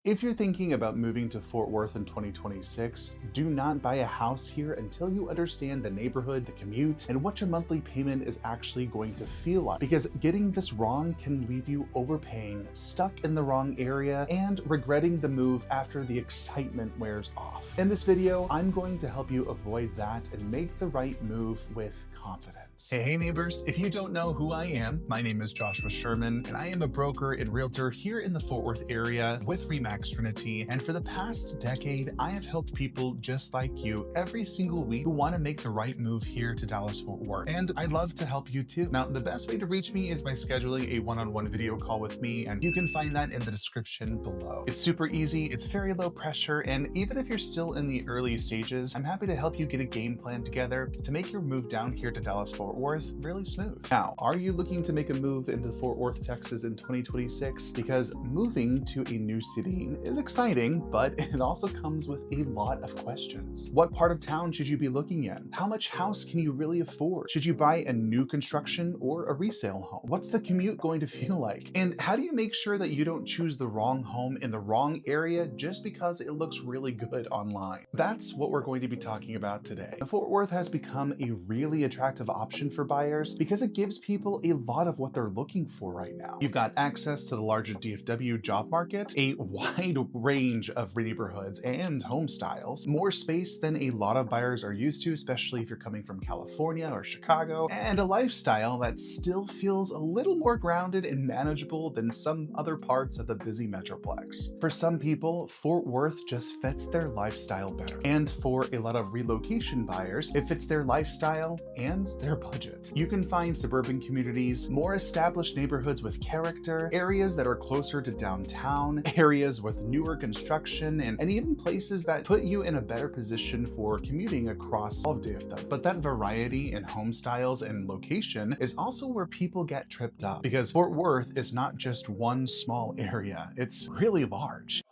If you're thinking about moving to Fort Worth in 2026, do not buy a house here until you understand the neighborhood, the commute, and what your monthly payment is actually going to feel like. Because getting this wrong can leave you overpaying, stuck in the wrong area, and regretting the move after the excitement wears off. In this video, I'm going to help you avoid that and make the right move with confidence. Hey neighbors, if you don't know who I am, my name is Joshua Sherman, and I am a broker and realtor here in the Fort Worth area with Remax Trinity. And for the past decade, I have helped people just like you every single week who want to make the right move here to Dallas Fort Worth. And I'd love to help you too. Now, the best way to reach me is by scheduling a one-on-one video call with me, and you can find that in the description below. It's super easy, it's very low pressure, and even if you're still in the early stages, I'm happy to help you get a game plan together to make your move down here to Dallas Fort Worth really smooth. Now, are you looking to make a move into Fort Worth, Texas in 2026? Because moving to a new city is exciting, but it also comes with a lot of questions. What part of town should you be looking in? How much house can you really afford? Should you buy a new construction or a resale home? What's the commute going to feel like? And how do you make sure that you don't choose the wrong home in the wrong area just because it looks really good online? That's what we're going to be talking about today. Fort Worth has become a really attractive option for buyers because it gives people a lot of what they're looking for right now. You've got access to the largest DFW job market, a wide range of neighborhoods and home styles, more space than a lot of buyers are used to, especially if you're coming from California or Chicago, and a lifestyle that still feels a little more grounded and manageable than some other parts of the busy metroplex. For some people, Fort Worth just fits their lifestyle better. And for a lot of relocation buyers, it fits their lifestyle and their budget. You can find suburban communities, more established neighborhoods with character, areas that are closer to downtown, areas with newer construction, and even places that put you in a better position for commuting across all of DFW. But that variety in home styles and location is also where people get tripped up, because Fort Worth is not just one small area, it's really large.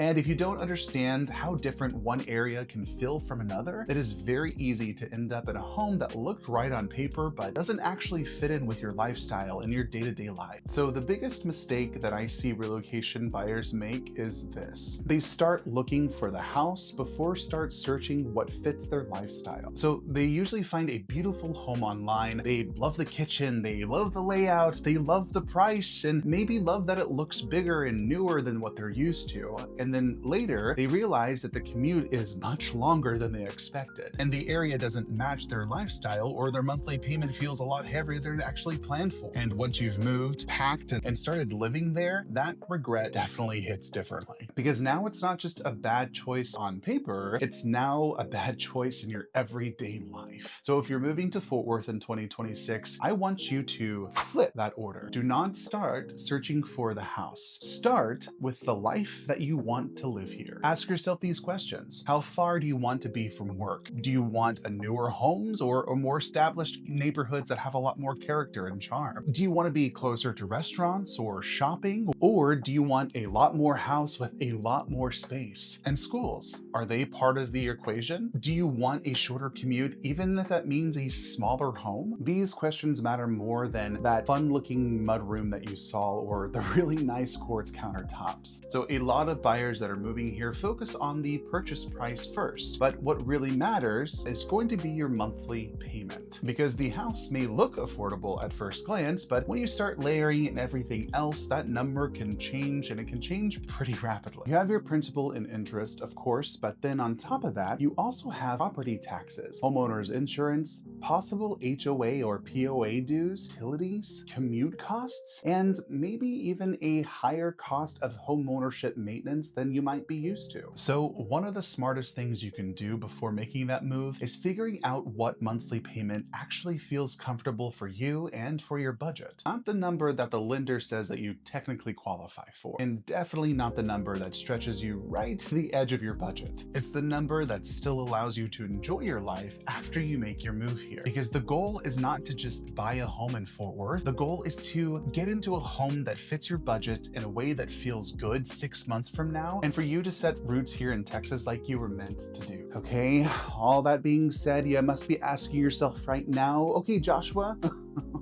And if you don't understand how different one area can feel from another, it is very easy to end up in a home that looked right on paper but doesn't actually fit in with your lifestyle and your day-to-day life. So the biggest mistake that I see relocation buyers make is this. They start looking for the house before start searching what fits their lifestyle. So they usually find a beautiful home online, they love the kitchen, they love the layout, they love the price, and maybe love that it looks bigger and newer than what they're used to. And then later, they realize that the commute is much longer than they expected, and the area doesn't match their lifestyle, or their monthly payment feels a lot heavier than actually planned for. And once you've moved, packed, and started living there, that regret definitely hits differently. Because now it's not just a bad choice on paper, it's now a bad choice in your everyday life. So if you're moving to Fort Worth in 2026, I want you to flip that order. Do not start searching for the house. Start with the life that you want to live here. Ask yourself these questions. How far do you want to be from work? Do you want a newer homes or more established neighborhoods that have a lot more character and charm? Do you want to be closer to restaurants or shopping? Or do you want a lot more house with a lot more space? And schools, are they part of the equation? Do you want a shorter commute even if that means a smaller home? These questions matter more than that fun-looking mudroom that you saw or the really nice quartz countertops. So a lot of buyers that are moving here focus on the purchase price first, but what really matters is going to be your monthly payment, because the house may look affordable at first glance, but when you start layering in everything else, that number can change, and it can change pretty rapidly. You have your principal and interest, of course, but then on top of that, you also have property taxes, homeowners insurance, possible HOA or POA dues, utilities, commute costs, and maybe even a higher cost of homeownership maintenance than you might be used to. So one of the smartest things you can do before making that move is figuring out what monthly payment actually feels comfortable for you and for your budget. Not the number that the lender says that you technically qualify for, and definitely not the number that stretches you right to the edge of your budget. It's the number that still allows you to enjoy your life after you make your move here. Because the goal is not to just buy a home in Fort Worth. The goal is to get into a home that fits your budget in a way that feels good 6 months from now, and for you to set roots here in Texas like you were meant to do. Okay, all that being said, you must be asking yourself right now, okay, Joshua,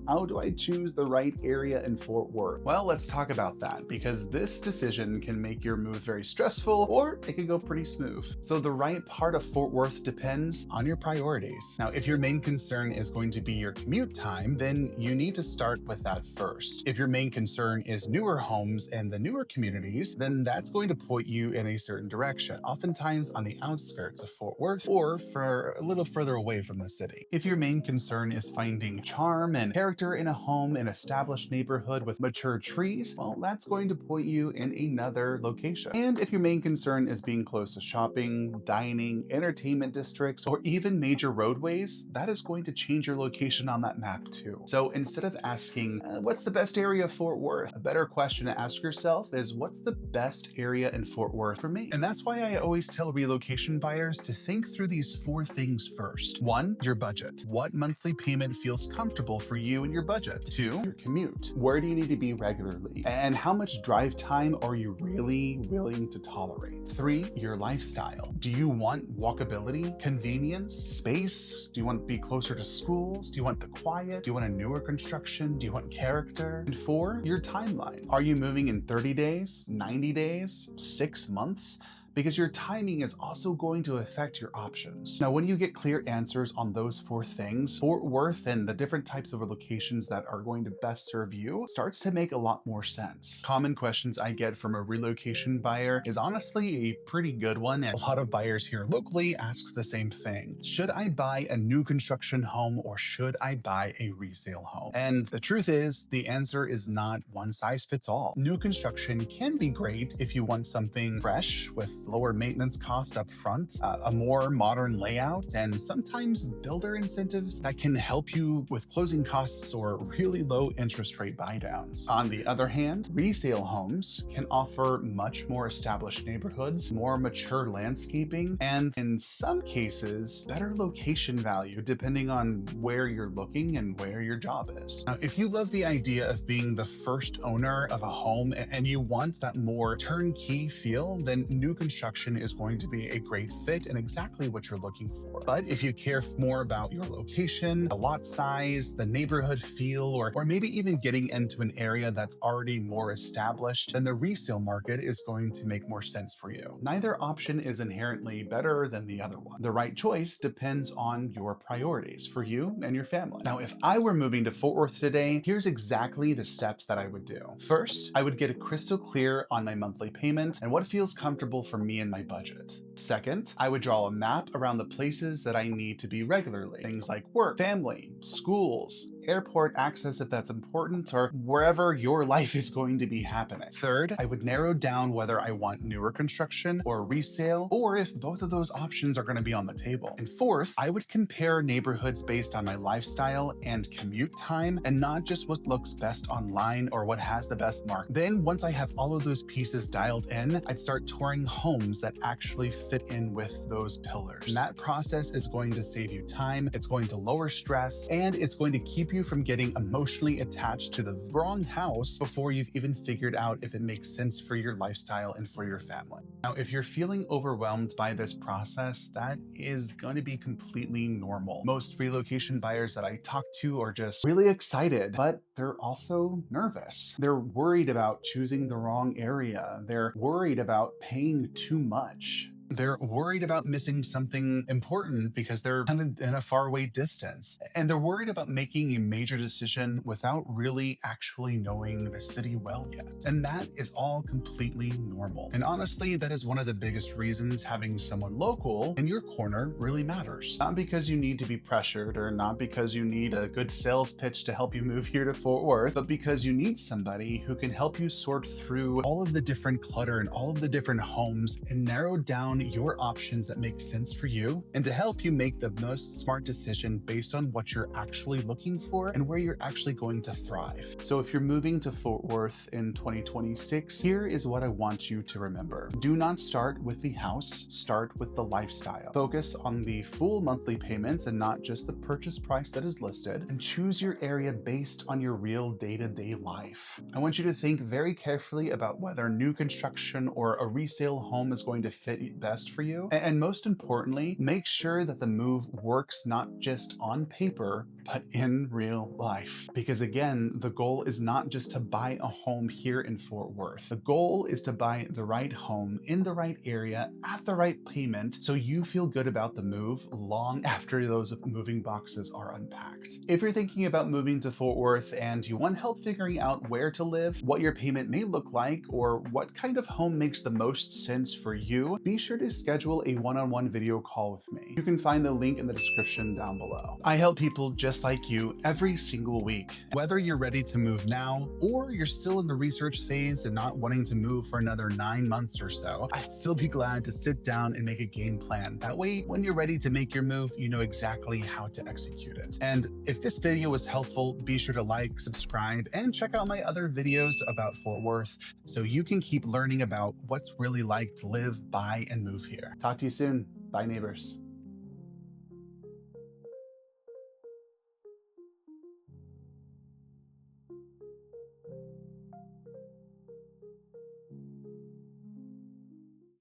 How do I choose the right area in Fort Worth? Well, let's talk about that because this decision can make your move very stressful or it can go pretty smooth. So the right part of Fort Worth depends on your priorities. Now, if your main concern is going to be your commute time, then you need to start with that first. If your main concern is newer homes and the newer communities, then that's going to point you in a certain direction, oftentimes on the outskirts of Fort Worth or for a little further away from the city. If your main concern is finding charm and character in a home in an established neighborhood with mature trees, well, that's going to point you in another location. And if your main concern is being close to shopping, dining, entertainment districts, or even major roadways, that is going to change your location on that map too. So instead of asking, what's the best area of Fort Worth? A better question to ask yourself is, what's the best area in Fort Worth for me? And that's why I always tell relocation buyers to think through these 4 things first. 1, your budget. What monthly payment feels comfortable for you and your budget? 2, your commute. Where do you need to be regularly? And how much drive time are you really willing to tolerate? 3, your lifestyle. Do you want walkability, convenience, space? Do you want to be closer to schools? Do you want the quiet? Do you want a newer construction? Do you want character? And 4, your timeline. Are you moving in 30 days, 90 days, 6 months? Because your timing is also going to affect your options. Now, when you get clear answers on those 4 things, Fort Worth and the different types of locations that are going to best serve you starts to make a lot more sense. Common questions I get from a relocation buyer is honestly a pretty good one, and a lot of buyers here locally ask the same thing. Should I buy a new construction home or should I buy a resale home? And the truth is, the answer is not one size fits all. New construction can be great if you want something fresh with lower maintenance cost up front, a more modern layout, and sometimes builder incentives that can help you with closing costs or really low interest rate buydowns. On the other hand, resale homes can offer much more established neighborhoods, more mature landscaping, and in some cases, better location value depending on where you're looking and where your job is. Now, if you love the idea of being the first owner of a home and you want that more turnkey feel, then new construction is going to be a great fit and exactly what you're looking for. But if you care more about your location, the lot size, the neighborhood feel, or maybe even getting into an area that's already more established, then the resale market is going to make more sense for you. Neither option is inherently better than the other one. The right choice depends on your priorities for you and your family. Now, if I were moving to Fort Worth today, here's exactly the steps that I would do. First, I would get it crystal clear on my monthly payment and what feels comfortable for me and my budget. Second, I would draw a map around the places that I need to be regularly. Things like work, family, schools, airport access if that's important, or wherever your life is going to be happening. Third, I would narrow down whether I want newer construction or resale, or if both of those options are going to be on the table. And fourth, I would compare neighborhoods based on my lifestyle and commute time, and not just what looks best online or what has the best mark. Then once I have all of those pieces dialed in, I'd start touring homes that actually fit in with those pillars. And that process is going to save you time, it's going to lower stress, and it's going to keep you from getting emotionally attached to the wrong house before you've even figured out if it makes sense for your lifestyle and for your family. Now, if you're feeling overwhelmed by this process, that is going to be completely normal. Most relocation buyers that I talk to are just really excited, but they're also nervous. They're worried about choosing the wrong area. They're worried about paying too much. They're worried about missing something important because they're kind of in a faraway distance. And they're worried about making a major decision without really actually knowing the city well yet. And that is all completely normal. And honestly, that is one of the biggest reasons having someone local in your corner really matters. Not because you need to be pressured or not because you need a good sales pitch to help you move here to Fort Worth, but because you need somebody who can help you sort through all of the different clutter and all of the different homes and narrow down your options that make sense for you, and to help you make the most smart decision based on what you're actually looking for and where you're actually going to thrive. So if you're moving to Fort Worth in 2026, here is what I want you to remember. Do not start with the house, start with the lifestyle. Focus on the full monthly payments and not just the purchase price that is listed, and choose your area based on your real day-to-day life. I want you to think very carefully about whether new construction or a resale home is going to fit best for you. And most importantly, make sure that the move works not just on paper, but in real life. Because again, the goal is not just to buy a home here in Fort Worth. The goal is to buy the right home in the right area at the right payment so you feel good about the move long after those moving boxes are unpacked. If you're thinking about moving to Fort Worth and you want help figuring out where to live, what your payment may look like, or what kind of home makes the most sense for you, be sure to schedule a one-on-one video call with me. You can find the link in the description down below. I help people just like you every single week. Whether you're ready to move now or you're still in the research phase and not wanting to move for another 9 months or so, I'd still be glad to sit down and make a game plan. That way, when you're ready to make your move, you know exactly how to execute it. And if this video was helpful, be sure to like, subscribe, and check out my other videos about Fort Worth so you can keep learning about what's really like to live, buy, and move here. Talk to you soon. Bye, neighbors.